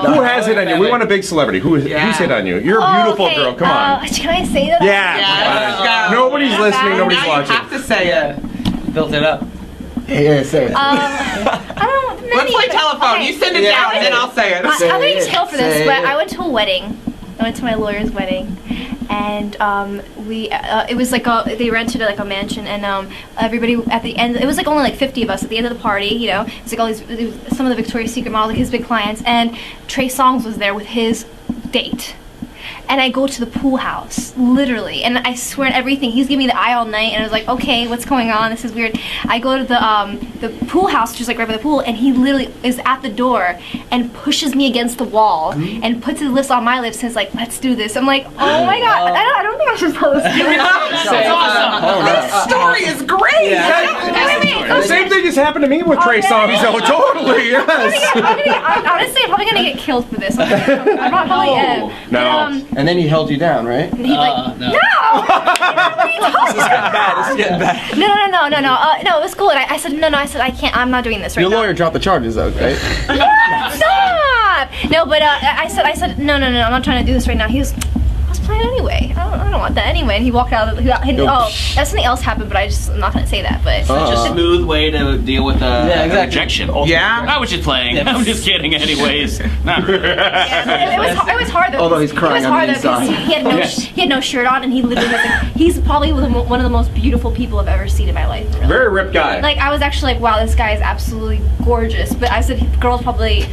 Who has hit on you? We want a big celebrity. Who's hit on you? You're a beautiful girl. Come on. Can I say that? Yeah. Nobody's listening. Nobody's watching. You have to say it. Build it up. Yeah, say it. I don't know. Let's play telephone. You send it down, and then I'll say it. I'm gonna use Hill for this, but I went to a wedding. I went to my lawyer's wedding, and it was like they rented like a mansion, and everybody at the end, it was like only like 50 of us at the end of the party, you know. It's like all these, some of the Victoria's Secret models, like his big clients, and Trey Songz was there with his date. And I go to the pool house, literally, and I swear on everything, he's giving me the eye all night, and I was like, okay, what's going on? This is weird. I go to the pool house, just like right by the pool, and he literally is at the door and pushes me against the wall and puts his lips on my lips and is like, let's do this. I'm like, oh my god, I don't think I'm supposed to do it. That's awesome. This story is great. The same thing has happened to me with Trey Songz, though. Totally, yes. Honestly, I'm probably gonna get killed for this. I probably am. No. And then he held you down, right? He like, no. This is getting bad. This is getting bad. No, it was cool. And I said, no, I said, I can't, I'm not doing this right now. Your lawyer dropped the charges, though, right? Stop! No, but I said, no, I'm not trying to do this right now. He was, I was playing anyway. I don't want that anyway. And he walked out. That's something else happened, but I'm not gonna say that. But such a smooth way to deal with rejection. Yeah. I was just playing. I'm just kidding. Anyways, not really. It was hard though. Although he's crying on the inside. He had no shirt on, and he literally he's probably one of the most beautiful people I've ever seen in my life. Really. Very ripped guy. Like I was actually like, wow, this guy is absolutely gorgeous. But I said, girls probably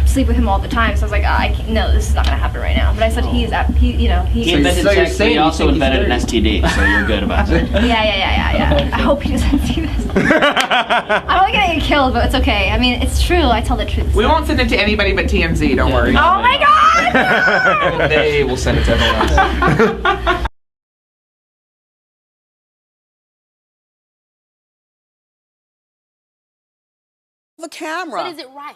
sleep with him all the time, so I was like, I can't, no, this is not gonna happen right now. But I said he invented sex, but he also invented an STD, so you're good about it. Yeah. I hope he doesn't see this. I'm only gonna get killed, but it's okay. I mean, it's true. I tell the truth. We won't send it to anybody but TMZ. Don't worry. Oh my god! They will send it to everyone else. The camera. But is it right?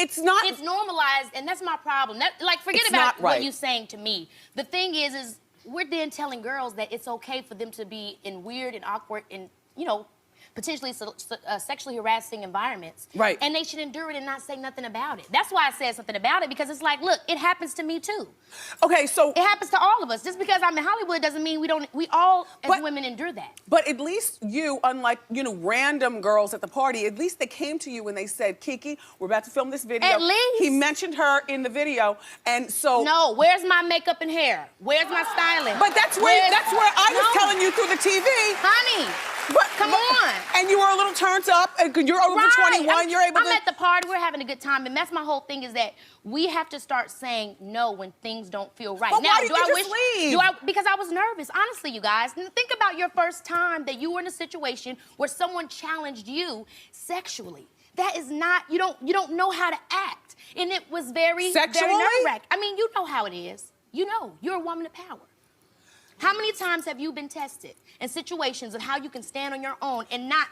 It's not. It's normalized, and that's my problem. Forget it's about right. what you're saying to me. The thing is we're then telling girls that it's okay for them to be in weird and awkward and, potentially sexually harassing environments. Right. And they should endure it and not say nothing about it. That's why I said something about it, because it's like, look, it happens to me too. Okay, so it happens to all of us. Just because I'm in Hollywood doesn't mean we all as women endure that. But at least you, unlike, random girls at the party, at least they came to you and they said, KeKe, we're about to film this video. At least. He mentioned her in the video, and so. No, where's my makeup and hair? Where's my styling? But that's where I was telling you through the TV. Honey. Come on. And you were a little turned up, and you're over 21, you're able to. I'm at the party, we're having a good time, and that's my whole thing, is that we have to start saying no when things don't feel right. But now, why did you just leave? Because I was nervous, honestly, you guys. Think about your first time that you were in a situation where someone challenged you sexually. That is not, you don't know how to act. And it was very nerve-wracking. I mean, you know how it is. You're a woman of power. How many times have you been tested in situations of how you can stand on your own and not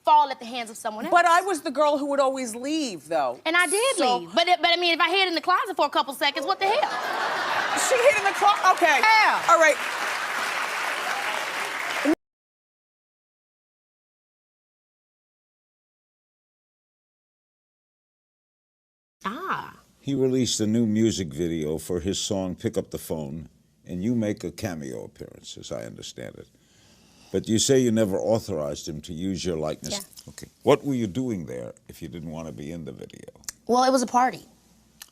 fall at the hands of someone else? But I was the girl who would always leave, though. And I did leave. But I mean, if I hid in the closet for a couple seconds, what the hell? She hid in the closet? Okay. Yeah. All right. He released a new music video for his song Pick Up the Phone, and you make a cameo appearance, as I understand it. But you say you never authorized him to use your likeness. Yeah. Okay. What were you doing there if you didn't want to be in the video? Well, it was a party.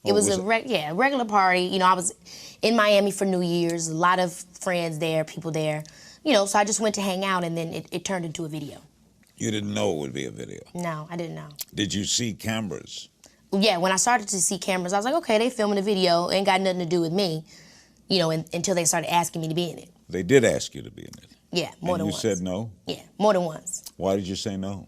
It was a regular party. I was in Miami for New Year's, a lot of friends there, people there. So I just went to hang out, and then it turned into a video. You didn't know it would be a video? No, I didn't know. Did you see cameras? Yeah, when I started to see cameras, I was like, okay, they filming a video, ain't got nothing to do with me, until they started asking me to be in it. They did ask you to be in it? Yeah, more than once. And you said no? Yeah, more than once. Why did you say no?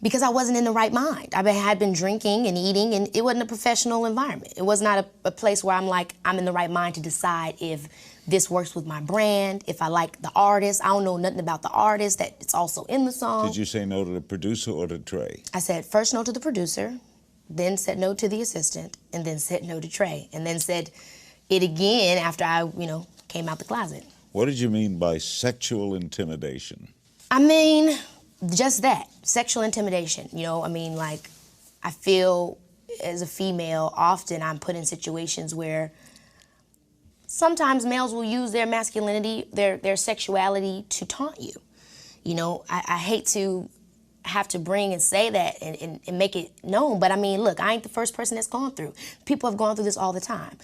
Because I wasn't in the right mind. I had been drinking and eating, and it wasn't a professional environment. It was not a place where I'm in the right mind to decide if this works with my brand, if I like the artist. I don't know nothing about the artist that it's also in the song. Did you say no to the producer or to Trey? I said first no to the producer, then said no to the assistant, and then said no to Trey, and then said it again after I, came out the closet. What did you mean by sexual intimidation? I mean, just that, sexual intimidation. I feel as a female, often I'm put in situations where sometimes males will use their masculinity, their sexuality to taunt you. You know, I hate to have to bring and say that and make it known, but I mean, look, I ain't the first person that's gone through. People have gone through this all the time.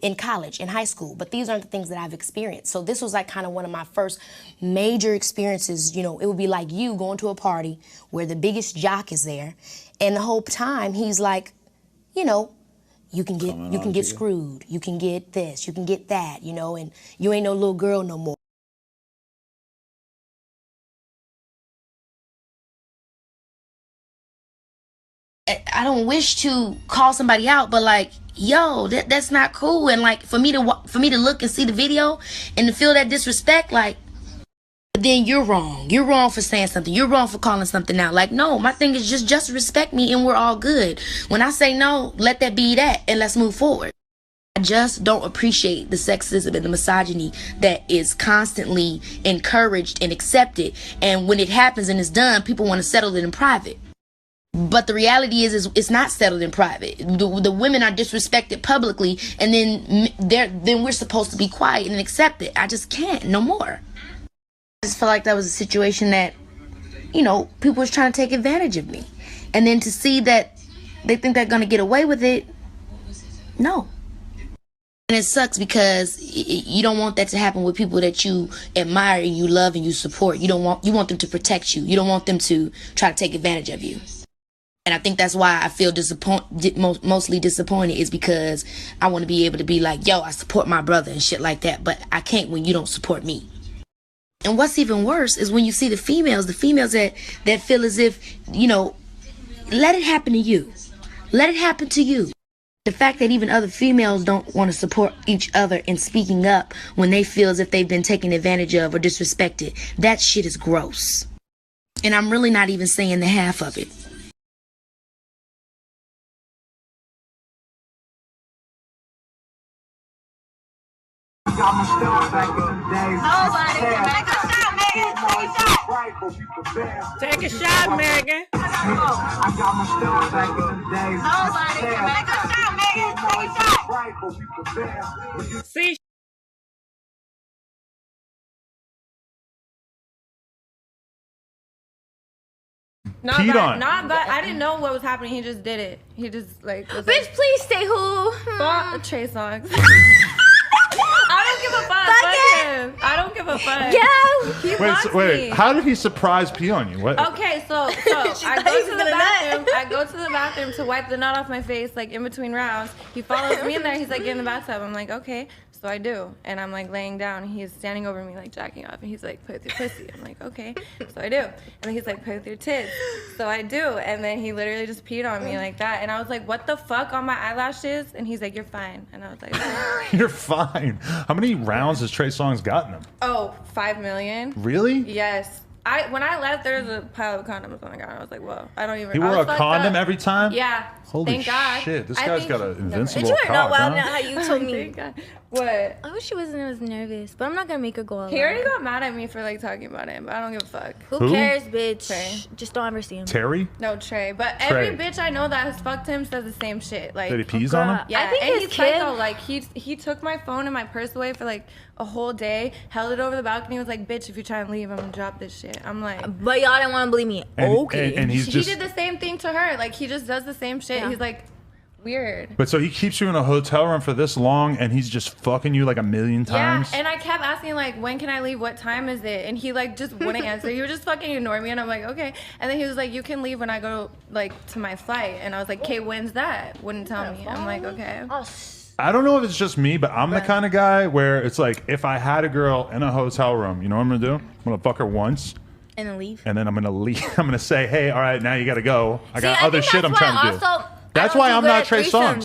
In college, in high school, but these aren't the things that I've experienced. So this was like kind of one of my first major experiences. You know, it would be like you going to a party where the biggest jock is there, and the whole time he's like, you know, you can get screwed, you can get this, you can get that, you know, and you ain't no little girl no more. I don't wish to call somebody out, but like, yo, that's not cool. And like, for me to look and see the video and to feel that disrespect, like, then you're wrong. You're wrong for saying something. You're wrong for calling something out. Like, no, my thing is just respect me and we're all good. When I say no, let that be that and let's move forward. I just don't appreciate the sexism and the misogyny that is constantly encouraged and accepted. And when it happens and it's done, people want to settle it in private. But the reality is it's not settled in private. The women are disrespected publicly, and then we're supposed to be quiet and accept it. I just can't, no more. I just felt like that was a situation that, you know, people was trying to take advantage of me. And then to see that they think they're going to get away with it, no. And it sucks because you don't want that to happen with people that you admire and you love and you support. You want them to protect you. You don't want them to try to take advantage of you. And I think that's why I feel mostly disappointed, is because I want to be able to be like, yo, I support my brother and shit like that, but I can't when you don't support me. And what's even worse is when you see the females that feel as if, you know, let it happen to you. Let it happen to you. The fact that even other females don't want to support each other in speaking up when they feel as if they've been taken advantage of or disrespected, that shit is gross. And I'm really not even saying the half of it. Take a shot, Megan. I got my stuff back in the days. Nobody can make a shot, Megan. Take a shot. See. I didn't know what was happening. He just did it. He just like. Bitch, like, please say who? Trey Songz. I don't give a fuck. Fuck him. I don't give a fuck. Yeah. He wants me. How did he surprise pee on you? What? Okay, so I go to the bathroom. I go to the bathroom to wipe the nut off my face, like in between rounds. He follows me in there. He's like, get in the bathtub. I'm like, okay. So I do, and I'm like laying down, and he's standing over me like jacking off, and he's like, play with your pussy. I'm like, okay. So I do, and then he's like, play with your tits. So I do, and then he literally just peed on me like that, and I was like, what the fuck on my eyelashes? And he's like, you're fine, and I was like, You're fine. How many rounds has Trey Songz gotten him? Oh, 5 million. Really? Yes. When I left, there was a pile of condoms on the ground. I was like, whoa, I don't even. He wore a condom every time? Yeah. Holy Thank God. shit, this guy's got an invincible Did you cock, know huh? how you told me? What? I wish she wasn't as nervous, but I'm not gonna make her go out. He already got mad at me for like talking about it, but I don't give a fuck. Who cares, bitch? Trey. Just don't ever see him. Terry? No, Trey. But every bitch I know that has fucked him says the same shit. Like, that he pees on him? Yeah, I think and his he's kid. psycho. Like he took my phone and my purse away for like a whole day, held it over the balcony, was like, bitch, if you try and leave, I'm gonna drop this shit. I'm like, but y'all didn't want to believe me. Okay. And he did the same thing to her. Like, he just does the same shit. Yeah. He's like, weird. But so he keeps you in a hotel room for this long, and he's just fucking you like a million times? Yeah, and I kept asking, like, when can I leave? What time is it? And he, like, just wouldn't answer. He would just fucking ignore me, and I'm like, okay. And then he was like, you can leave when I go, like, to my flight. And I was like, okay, when's that? Wouldn't tell me. I'm like, okay. I don't know if it's just me, but I'm the kind of guy where it's like, if I had a girl in a hotel room, you know what I'm gonna do? I'm gonna fuck her once. And then leave. And then I'm gonna leave. I'm gonna say, hey, all right, now you gotta go. I got other shit I'm trying to do. That's why I'm not Trey Songz.